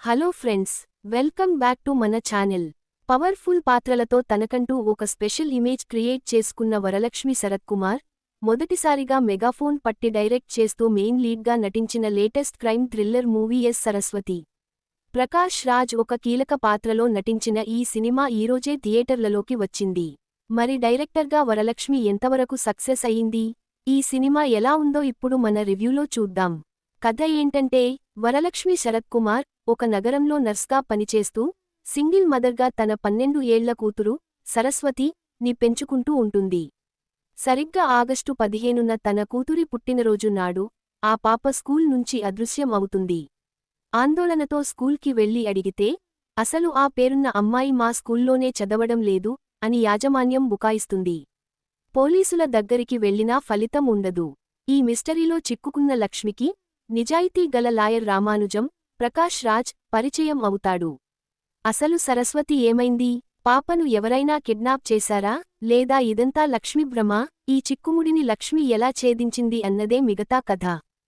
Hello friends, welcome back to మన channel. Powerful పాత్రలతో తనకంటూ ఒక స్పెషల్ ఇమేజ్ క్రియేట్ చేసుకున్న వరలక్ష్మి శరత్ కుమార్ మొదటిసారిగా మెగాఫోన్ పట్టి డైరెక్ట్ చేస్తూ మెయిన్ లీడ్గా నటించిన latest crime thriller movie S Saraswathi. Prakash Raj ఒక కీలక పాత్రలో నటించిన ఈ సినిమా ఈరోజే థియేటర్లలోకి వచ్చింది. మరి డైరెక్టర్గా వరలక్ష్మి ఎంతవరకు సక్సెస్ అయ్యింది, ఈ సినిమా ఎలా ఉందో ఇప్పుడు మన రివ్యూలో చూద్దాం. కథ ఏంటంటే, వరలక్ష్మి శరత్ కుమార్ ఒక నగరంలో నర్స్గా పనిచేస్తూ సింగిల్ మదర్గా తన 12 ఏళ్ల కూతురు సరస్వతి ని పెంచుకుంటూ ఉంటుంది. సరిగ్గా ఆగస్టు 15న తన కూతురి పుట్టినరోజు నాడు ఆ పాప స్కూల్ నుంచి అదృశ్యం అవుతుంది. ఆందోళనతో స్కూల్కి వెళ్లి అడిగితే, అసలు ఆ పేరున్న అమ్మాయి మా స్కూల్లోనే చదవడం లేదు అని యాజమాన్యం బుకాయిస్తుంది. పోలీసుల దగ్గరికి వెళ్లినా ఫలితం ఉండదు. ఈ మిస్టరీలో చిక్కుకున్న లక్ష్మికి నిజాయితీ గల లాయర్ రామానుజం ప్రకాష్ రాజ్ పరిచయం అవుతాడు. అసలు సరస్వతి ఏమైంది, పాపను ఎవరైనా కిడ్నాప్ చేశారా, లేదా ఇదంతా లక్ష్మి భ్రమ, ఈ చిక్కుముడిని లక్ష్మి ఎలా ఛేదించింది అన్నదే మిగతా కథ.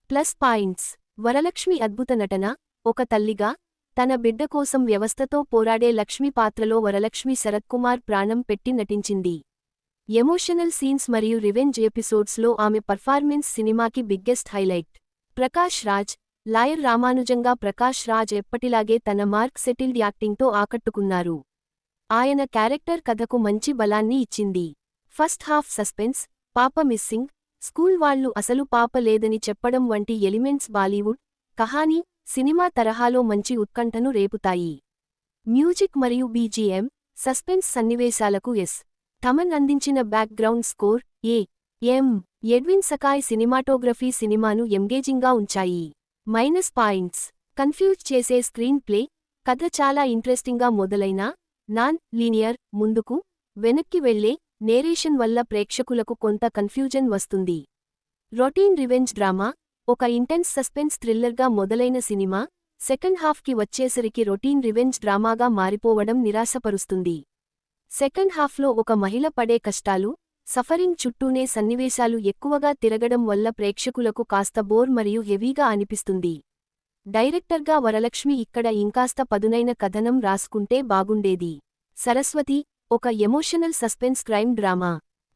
ప్లస్ పాయింట్స్: వరలక్ష్మి అద్భుత నటన. ఒక తల్లిగా తన బిడ్డ కోసం వ్యవస్థతో పోరాడే లక్ష్మి పాత్రలో వరలక్ష్మి శరత్ కుమార్ ప్రాణం పెట్టి నటించింది. ఎమోషనల్ సీన్స్ మరియు రివెంజ్ ఎపిసోడ్స్లో ఆమె పర్ఫార్మెన్స్ సినిమాకి biggest highlight. Prakash Raj lawyer రామానుజంగా ప్రకాష్ రాజ్ ఎప్పటిలాగే తన మార్క్ సెటిల్డ్ యాక్టింగ్తో ఆకట్టుకున్నారు. ఆయన క్యారెక్టర్ కథకు మంచి బలాన్ని ఇచ్చింది. ఫస్ట్ హాఫ్ సస్పెన్స్, పాప మిస్సింగ్, స్కూల్ వాళ్లు అసలు పాప లేదని చెప్పడం వంటి ఎలిమెంట్స్ బాలీవుడ్ కహానీ సినిమా తరహాలో మంచి ఉత్కంఠను రేపుతాయి. మ్యూజిక్ మరియు బీజీఎం, సస్పెన్స్ సన్నివేశాలకు ఎస్. థమన్ అందించిన బ్యాక్గ్రౌండ్ స్కోర్, ఎం. ఎడ్విన్ సకాయ్ సినిమాటోగ్రఫీ సినిమాను ఎంగేజింగ్గా ఉంచాయి. మైనస్ పాయింట్స్: కన్ఫ్యూజ్ చేసే స్క్రీన్ ప్లే. కథ చాలా ఇంట్రెస్టింగ్గా మొదలైనా నాన్ లీనియర్, ముందుకు వెనక్కి వెళ్లే నేరేషన్ వల్ల ప్రేక్షకులకు కొంత కన్ఫ్యూజన్ వస్తుంది. Routine revenge drama. ఒక ఇంటెన్స్ సస్పెన్స్ థ్రిల్లర్గా మొదలైన సినిమా సెకండ్ హాఫ్కి వచ్చేసరికి రొటీన్ రివెంజ్ డ్రామాగా మారిపోవడం నిరాశపరుస్తుంది. సెకండ్ హాఫ్లో ఒక మహిళ పడే కష్టాలు, సఫరింగ్ చుట్టూనే సన్నివేశాలు ఎక్కువగా తిరగడం వల్ల ప్రేక్షకులకు కాస్త బోర్ మరియు హెవీగా అనిపిస్తుంది. డైరెక్టర్గా వరలక్ష్మి ఇక్కడ ఇంకాస్త పదునైన కథనం రాసుకుంటే బాగుండేది. సరస్వతి ఒక emotional suspense crime drama.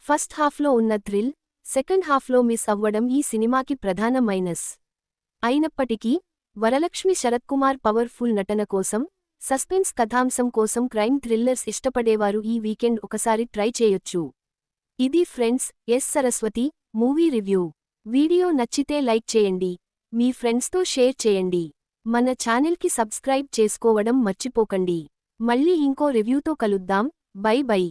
First హాఫ్లో ఉన్న థ్రిల్ సెకండ్ హాఫ్లో మిస్ అవ్వడం ఈ సినిమాకి ప్రధాన మైనస్. అయినప్పటికీ వరలక్ష్మి శరత్ కుమార్ పవర్ఫుల్ నటన కోసం, సస్పెన్స్ కథాంశం కోసం క్రైమ్ థ్రిల్లర్స్ ఇష్టపడేవారు ఈ వీకెండ్ ఒకసారి ట్రై చేయొచ్చు. ఇది friends S Saraswathi movie review. Video నచ్చితే లైక్ చేయండి, మీ ఫ్రెండ్స్తో షేర్ చేయండి. మన ఛానల్కి సబ్స్క్రైబ్ చేసుకోవడం మర్చిపోకండి. మళ్ళీ ఇంకో రివ్యూతో కలుద్దాం. By by.